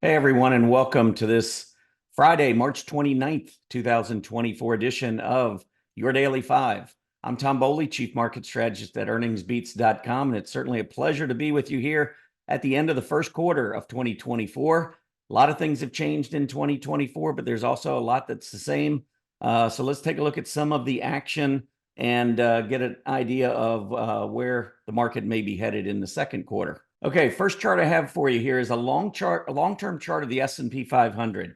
Hey, everyone, and welcome to this Friday, March 29th, 2024 edition of Your Daily Five. I'm Tom Bowley, Chief Market Strategist at earningsbeats.com, and it's certainly a pleasure to be with you here at the end of the first quarter of 2024. A lot of things have changed in 2024, but there's also a lot that's the same. So let's take a look at some of the action and get an idea of where the market may be headed in the second quarter. Okay, first chart I have for you here is a long-term chart of the S&P 500.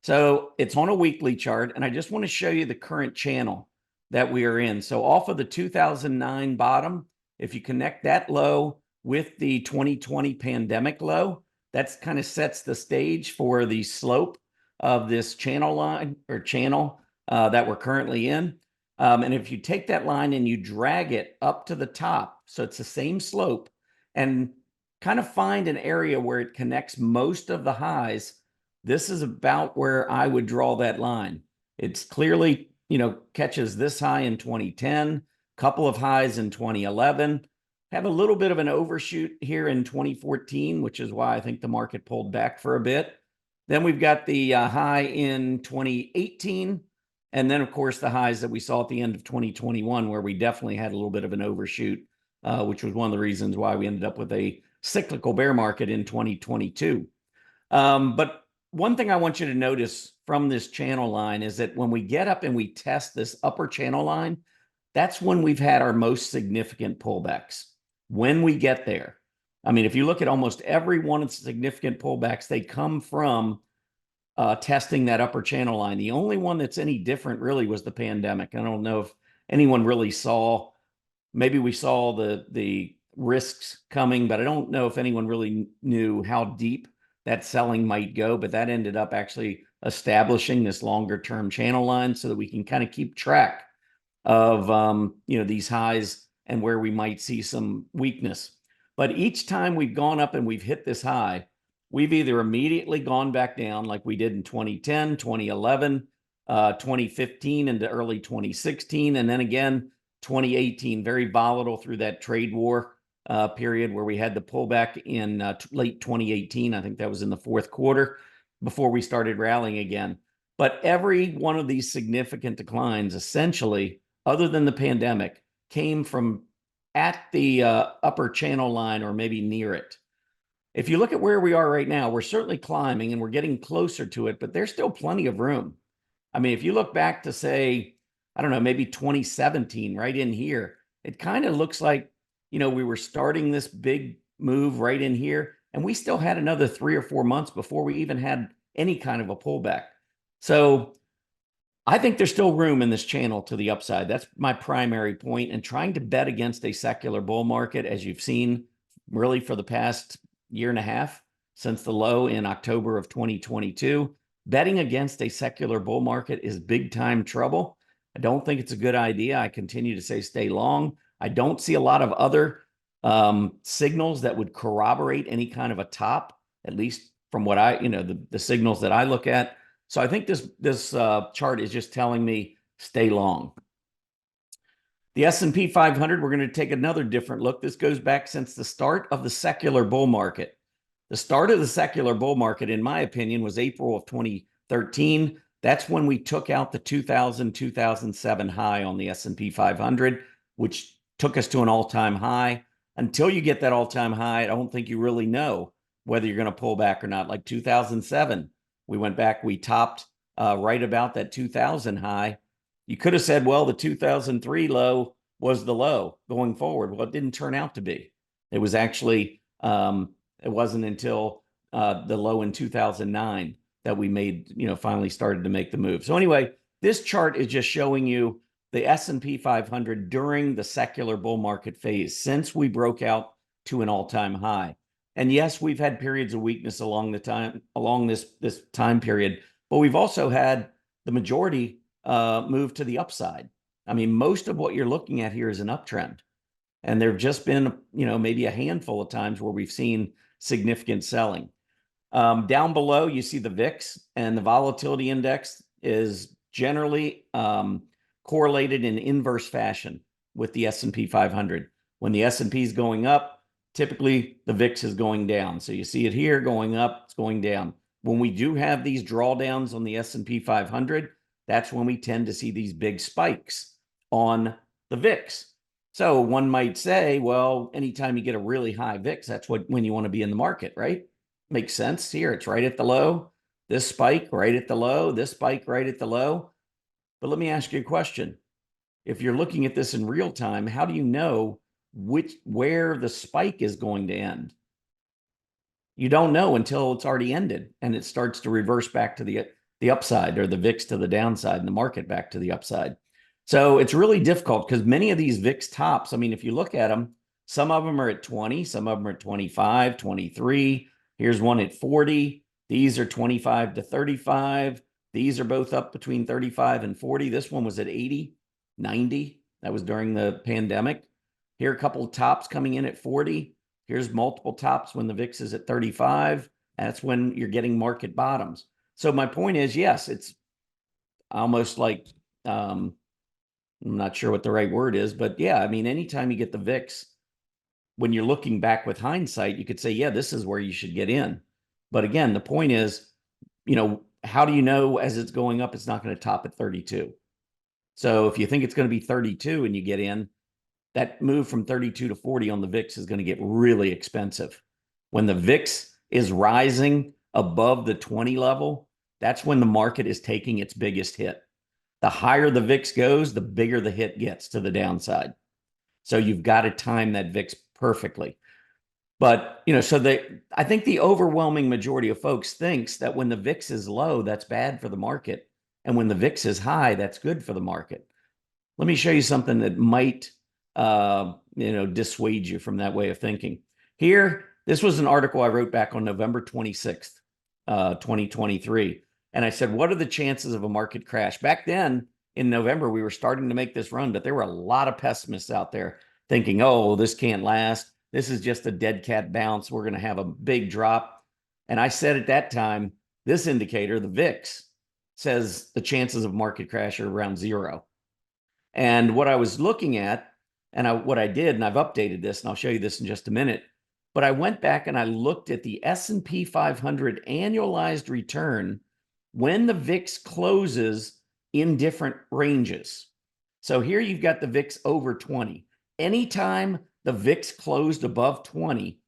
So it's on a weekly chart, and I just want to show you the current channel that we are in. So off of the 2009 bottom, if you connect that low with the 2020 pandemic low, that's kind of sets the stage for the slope of this channel line or channel that we're currently in. And if you take that line and you drag it up to the top, so it's the same slope, and kind of find an area where it connects most of the highs, this is about where I would draw that line. It's clearly, catches this high in 2010, couple of highs in 2011, have a little bit of an overshoot here in 2014, which is why I think the market pulled back for a bit. Then we've got the high in 2018, and then, of course, the highs that we saw at the end of 2021, where we definitely had a little bit of an overshoot, which was one of the reasons why we ended up with a cyclical bear market in 2022. But one thing I want you to notice from this channel line is that when we get up and we test this upper channel line, that's when we've had our most significant pullbacks. When we get there, I mean, if you look at almost every one of the significant pullbacks, they come from testing that upper channel line. The only one that's any different really was the pandemic. I don't know if anyone really saw, maybe we saw the risks coming, but I don't know if anyone really knew how deep that selling might go. But that ended up actually establishing this longer term channel line so that we can kind of keep track of these highs and where we might see some weakness. But each time we've gone up and we've hit this high, we've either immediately gone back down like we did in 2010, 2011, 2015 into early 2016, and then again 2018, very volatile through that trade war period where we had the pullback in late 2018. I think that was in the fourth quarter before we started rallying again. But every one of these significant declines, essentially, other than the pandemic, came from at the upper channel line or maybe near it. If you look at where we are right now, we're certainly climbing and we're getting closer to it, but there's still plenty of room. I mean, if you look back to, say, I don't know, maybe 2017, right in here, it kind of looks like, we were starting this big move right in here, and we still had another 3 or 4 months before we even had any kind of a pullback. So I think there's still room in this channel to the upside. That's my primary point. And trying to bet against a secular bull market, as you've seen really for the past year and a half since the low in October of 2022, betting against a secular bull market is big time trouble. I don't think it's a good idea. I continue to say stay long. I don't see a lot of other signals that would corroborate any kind of a top, at least from what the signals that I look at. So I think this chart is just telling me stay long. The S&P 500, we're going to take another different look. This goes back since the start of the secular bull market. The start of the secular bull market, in my opinion, was April of 2013. That's when we took out the 2007 high on the S&P 500, which took us to an all-time high. Until you get that all-time high, I don't think you really know whether you're going to pull back or not. Like 2007, we went back, we topped right about that 2000 high. You could have said, well, the 2003 low was the low going forward. Well, it didn't turn out to be. It was actually, it wasn't until the low in 2009 that we made, finally started to make the move. So anyway, this chart is just showing you the S&P 500 during the secular bull market phase since we broke out to an all-time high. And yes, we've had periods of weakness along this time period, but we've also had the majority move to the upside. I mean, most of what you're looking at here is an uptrend. And there've just been, maybe a handful of times where we've seen significant selling. Down below, you see the VIX, and the volatility index is generally correlated in inverse fashion with the S&P 500. When the S&P is going up, typically the VIX is going down. So you see it here going up, it's going down. when we do have these drawdowns on the S&P 500, that's when we tend to see these big spikes on the VIX. So one might say, well, anytime you get a really high VIX, that's when you want to be in the market, right? Makes sense here. It's right at the low, this spike right at the low, this spike right at the low. But let me ask you a question. If you're looking at this in real time, how do you know where the spike is going to end? You don't know until it's already ended and it starts to reverse back to the upside, or the VIX to the downside and the market back to the upside. So it's really difficult because many of these VIX tops, I mean, if you look at them, some of them are at 20, some of them are at 25, 23. Here's one at 40. These are 25 to 35. These are both up between 35 and 40. This one was at 80, 90. That was during the pandemic. Here are a couple of tops coming in at 40. Here's multiple tops when the VIX is at 35. That's when you're getting market bottoms. So my point is, yes, it's almost like, I'm not sure what the right word is, but yeah, I mean, anytime you get the VIX, when you're looking back with hindsight, you could say, yeah, this is where you should get in. But again, the point is, how do you know as it's going up, it's not going to top at 32? So if you think it's going to be 32 and you get in, that move from 32 to 40 on the VIX is going to get really expensive. When the VIX is rising above the 20 level, that's when the market is taking its biggest hit. The higher the VIX goes, the bigger the hit gets to the downside. So you've got to time that VIX perfectly. But, I think the overwhelming majority of folks thinks that when the VIX is low, that's bad for the market. And when the VIX is high, that's good for the market. Let me show you something that might, dissuade you from that way of thinking. Here, this was an article I wrote back on November 26th, 2023. And I said, what are the chances of a market crash? Back then in November, we were starting to make this run, but there were a lot of pessimists out there thinking, oh, this can't last. This is just a dead cat bounce. We're going to have a big drop. And I said at that time, this indicator, the VIX, says the chances of market crash are around 0. And what I was looking at, and what I did, and I've updated this, and I'll show you this in just a minute, but I went back and I looked at the S&P 500 annualized return when the VIX closes in different ranges. So here you've got the VIX over 20. Anytime the VIX closed above 20,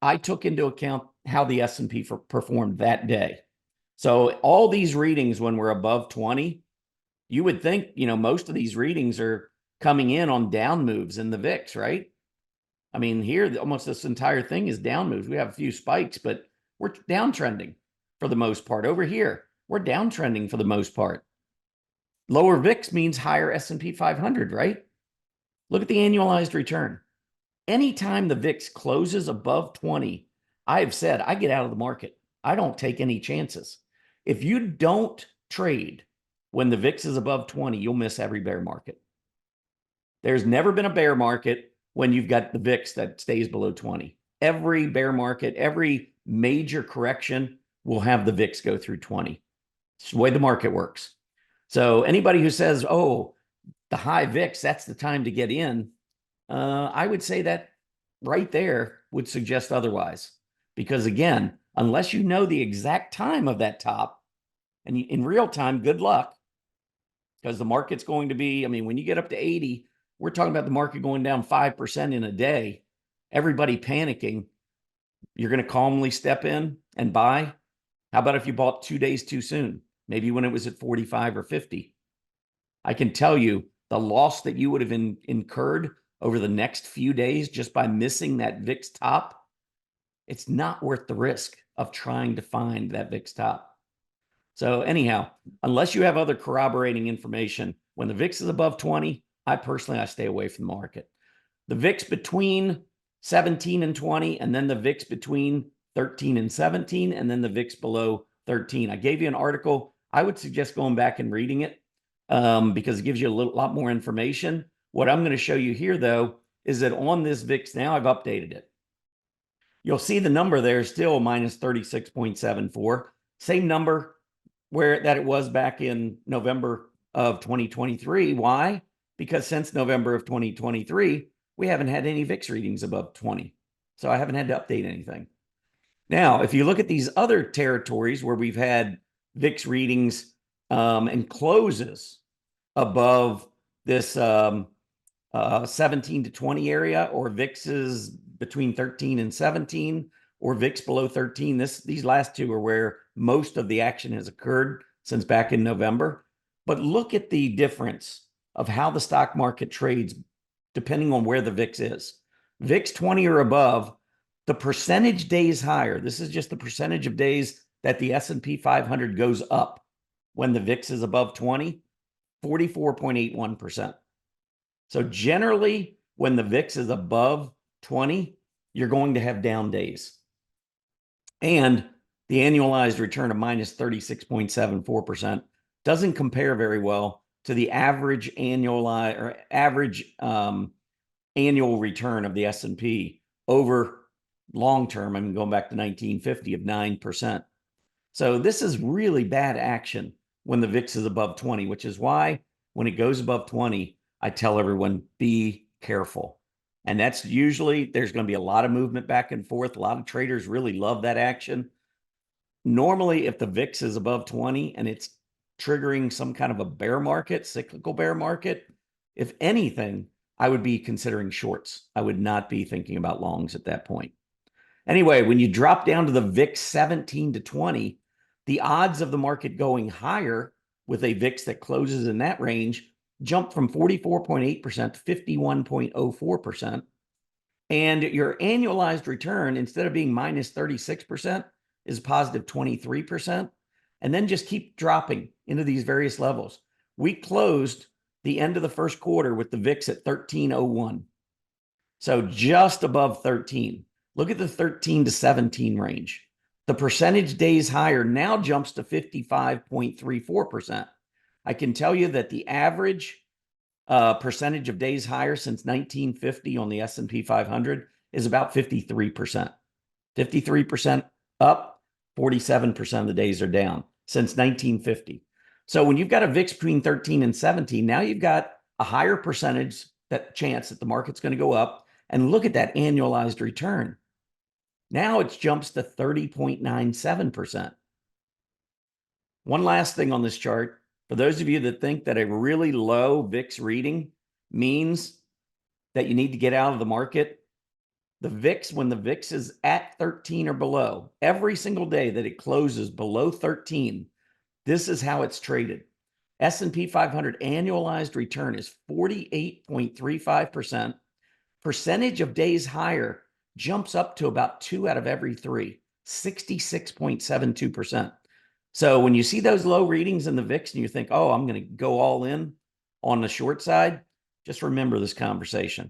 I took into account how the S&P performed that day. So all these readings when we're above 20, you would think, most of these readings are coming in on down moves in the VIX, right? I mean, here, almost this entire thing is down moves. We have a few spikes, but we're downtrending for the most part. Over here, we're downtrending for the most part. Lower VIX means higher S&P 500, right? Look at the annualized return. Anytime the VIX closes above 20, I've said I get out of the market. I don't take any chances. If you don't trade when the VIX is above 20, you'll miss every bear market. There's never been a bear market when you've got the VIX that stays below 20. Every bear market, every major correction will have the VIX go through 20. It's the way the market works. So anybody who says, oh, the high VIX, that's the time to get in, I would say that right there would suggest otherwise. Because again, unless you know the exact time of that top, and in real time, good luck, because the market's going to be, when you get up to 80, we're talking about the market going down 5% in a day, everybody panicking. You're going to calmly step in and buy. How about if you bought 2 days too soon? Maybe when it was at 45 or 50. I can tell you the loss that you would have incurred over the next few days just by missing that VIX top, it's not worth the risk of trying to find that VIX top. So anyhow, unless you have other corroborating information, when the VIX is above 20, I stay away from the market. The VIX between 17 and 20, and then the VIX between 13 and 17, and then the VIX below 13. I gave you an article. I would suggest going back and reading it because it gives you a lot more information. What I'm going to show you here, though, is that on this VIX now, I've updated it. You'll see the number there is still minus 36.74. Same number that it was back in November of 2023. Why? Because since November of 2023, we haven't had any VIX readings above 20. So I haven't had to update anything. Now, if you look at these other territories where we've had VIX readings and closes above this 17 to 20 area, or VIXs between 13 and 17, or VIX below 13, these last two are where most of the action has occurred since back in November. But look at the difference of how the stock market trades depending on where the VIX is. VIX 20 or above, the percentage days higher. This is just the percentage of days that the S&P 500 goes up when the VIX is above 20, 44.81%. So generally, when the VIX is above 20, you're going to have down days. And the annualized return of minus 36.74% doesn't compare very well to the average annual return of the S&P over long term. I mean, going back to 1950 of 9%. So this is really bad action when the VIX is above 20, which is why when it goes above 20, I tell everyone, be careful. And that's usually, there's going to be a lot of movement back and forth. A lot of traders really love that action. Normally, if the VIX is above 20 and it's triggering some kind of a bear market, cyclical bear market, if anything, I would be considering shorts. I would not be thinking about longs at that point. Anyway, when you drop down to the VIX 17 to 20, the odds of the market going higher with a VIX that closes in that range jump from 44.8% to 51.04%. And your annualized return, instead of being minus 36%, is positive 23%. And then just keep dropping into these various levels. We closed the end of the first quarter with the VIX at 1301. So just above 13. Look at the 13 to 17 range. The percentage days higher now jumps to 55.34%. I can tell you that the average percentage of days higher since 1950 on the S&P 500 is about 53%. 53% up, 47% of the days are down since 1950. So when you've got a VIX between 13 and 17, now you've got a higher percentage chance that the market's going to go up. And look at that annualized return. Now it jumps to 30.97%. One last thing on this chart. For those of you that think that a really low VIX reading means that you need to get out of the market, the VIX, when the VIX is at 13 or below, every single day that it closes below 13, this is how it's traded. S&P 500 annualized return is 48.35%. Percentage of days higher jumps up to about 2 out of every 3, 66.72%. So when you see those low readings in the VIX and you think, oh, I'm going to go all in on the short side, just remember this conversation.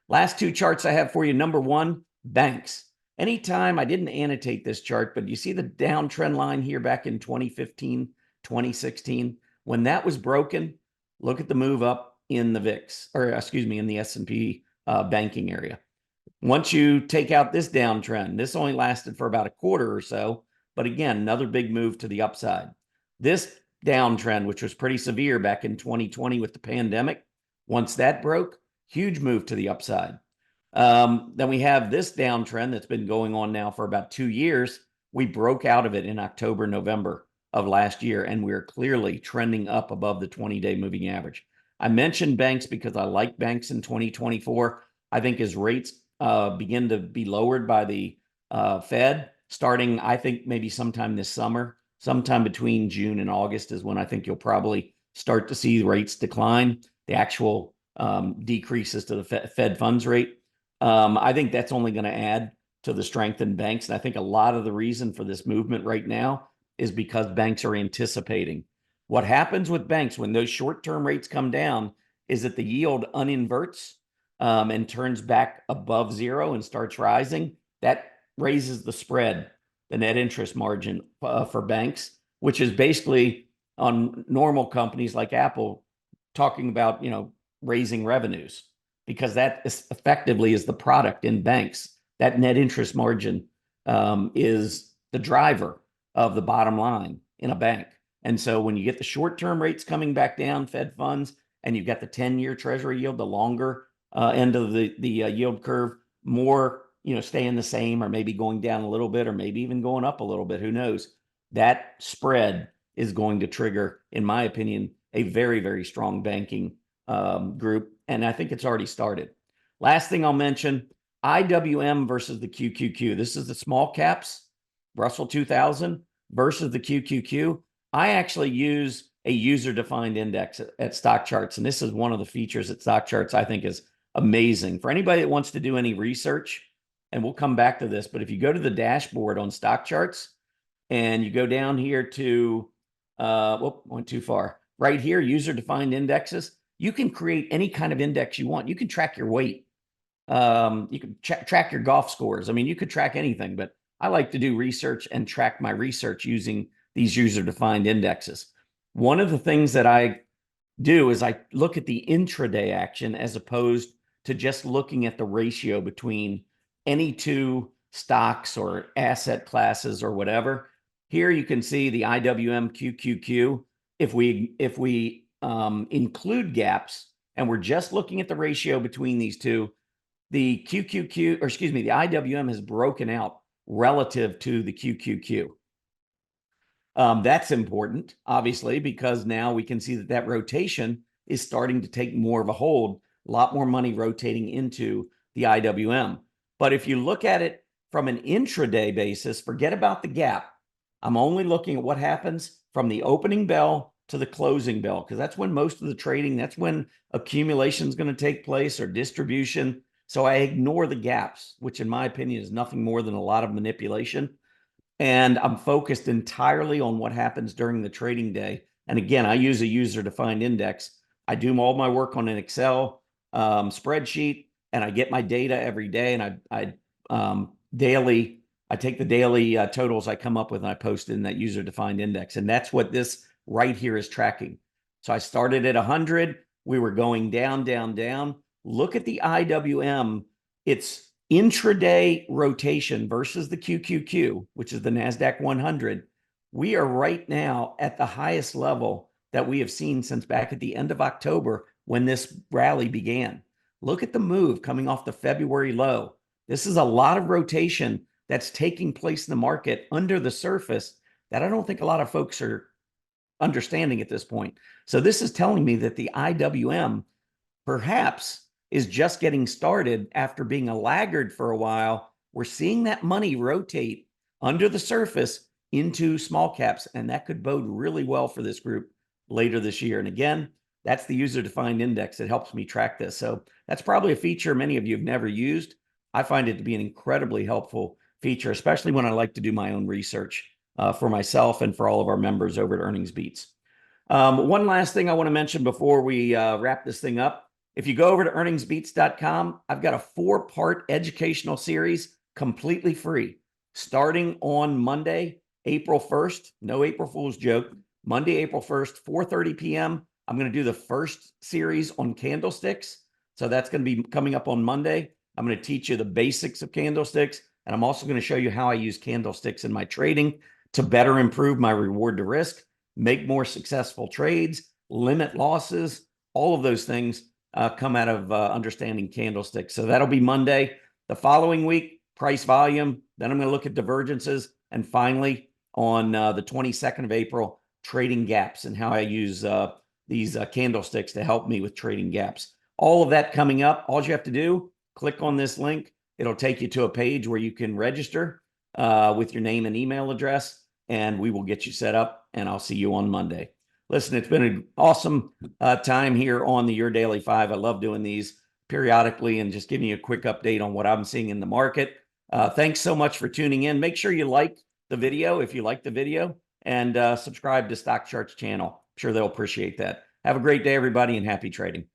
Last two charts I have for you. Number one, banks. Anytime, I didn't annotate this chart, but you see the downtrend line here back in 2015, 2016. When that was broken, look at the move up in the VIX, or excuse me, in the S&P banking area. Once you take out this downtrend, this only lasted for about a quarter or so. But again, another big move to the upside. This downtrend, which was pretty severe back in 2020 with the pandemic, once that broke, huge move to the upside. Then we have this downtrend that's been going on now for about 2 years. We broke out of it in October, November of last year, and we're clearly trending up above the 20-day moving average. I mentioned banks because I like banks in 2024. I think as rates begin to be lowered by the Fed, starting, I think, maybe sometime this summer, sometime between June and August is when I think you'll probably start to see rates decline, the actual decreases to the Fed funds rate. I think that's only going to add to the strength in banks. And I think a lot of the reason for this movement right now is because banks are anticipating. What happens with banks when those short-term rates come down is that the yield uninverts and turns back above zero and starts rising. That raises the spread, the net interest margin for banks, which is basically on normal companies like Apple talking about, raising revenues, because that is effectively is the product in banks. That net interest margin is the driver of the bottom line in a bank. And so when you get the short-term rates coming back down, Fed funds, and you've got the 10-year treasury yield, the longer end of the yield curve, more staying the same or maybe going down a little bit or maybe even going up a little bit. Who knows? That spread is going to trigger, in my opinion, a very, very strong banking group. And I think it's already started. Last thing I'll mention, IWM versus the QQQ. This is the small caps, Russell 2000 versus the QQQ. I actually use a user-defined index at StockCharts, and this is one of the features at StockCharts I think is amazing. For anybody that wants to do any research, and we'll come back to this, but if you go to the dashboard on StockCharts and you go down here to, went too far. Right here, user-defined indexes, you can create any kind of index you want. You can track your weight. You can track your golf scores. I mean, you could track anything, but I like to do research and track my research using these user-defined indexes. One of the things that I do is I look at the intraday action as opposed to just looking at the ratio between any two stocks or asset classes or whatever. Here you can see the IWM QQQ. If we include gaps and we're just looking at the ratio between these two, the IWM has broken out relative to the QQQ. That's important, obviously, because now we can see that rotation is starting to take more of a hold, a lot more money rotating into the IWM. But if you look at it from an intraday basis, forget about the gap. I'm only looking at what happens from the opening bell to the closing bell, because that's when most of the trading, that's when accumulation is going to take place or distribution. So I ignore the gaps, which in my opinion is nothing more than a lot of manipulation. And I'm focused entirely on what happens during the trading day. And again, I use a user-defined index. I do all my work on an Excel spreadsheet, and I get my data every day. And I take the daily totals I come up with and I post it in that user-defined index. And that's what this right here is tracking. So I started at 100. We were going down, down, down. Look at the IWM. It's intraday rotation versus the QQQ, which is the NASDAQ 100. We are right now at the highest level that we have seen since back at the end of October when this rally began. Look at the move coming off the February low. This is a lot of rotation that's taking place in the market under the surface that I don't think a lot of folks are understanding at this point. So this is telling me that the IWM perhaps is just getting started after being a laggard for a while. We're seeing that money rotate under the surface into small caps, and that could bode really well for this group later this year. And again, that's the user-defined index that helps me track this. So that's probably a feature many of you have never used. I find it to be an incredibly helpful feature, especially when I like to do my own research for myself and for all of our members over at Earnings Beats. One last thing I want to mention before we wrap this thing up. If you go over to earningsbeats.com, I've got a 4-part educational series completely free, starting on Monday, April 1st. No April Fool's joke. Monday, April 1st, 4:30 p.m. I'm going to do the first series on candlesticks. So that's going to be coming up on Monday. I'm going to teach you the basics of candlesticks. And I'm also going to show you how I use candlesticks in my trading to better improve my reward to risk, make more successful trades, limit losses, all of those things come out of understanding candlesticks. So that'll be Monday. The following week, price volume. Then I'm going to look at divergences. And finally, on the 22nd of April, trading gaps and how I use these candlesticks to help me with trading gaps. All of that coming up. All you have to do, click on this link. It'll take you to a page where you can register with your name and email address, and we will get you set up, and I'll see you on Monday. Listen, it's been an awesome time here on the Your Daily 5. I love doing these periodically and just giving you a quick update on what I'm seeing in the market. Thanks so much for tuning in. Make sure you like the video if you like the video, and subscribe to StockCharts channel. I'm sure they'll appreciate that. Have a great day, everybody, and happy trading.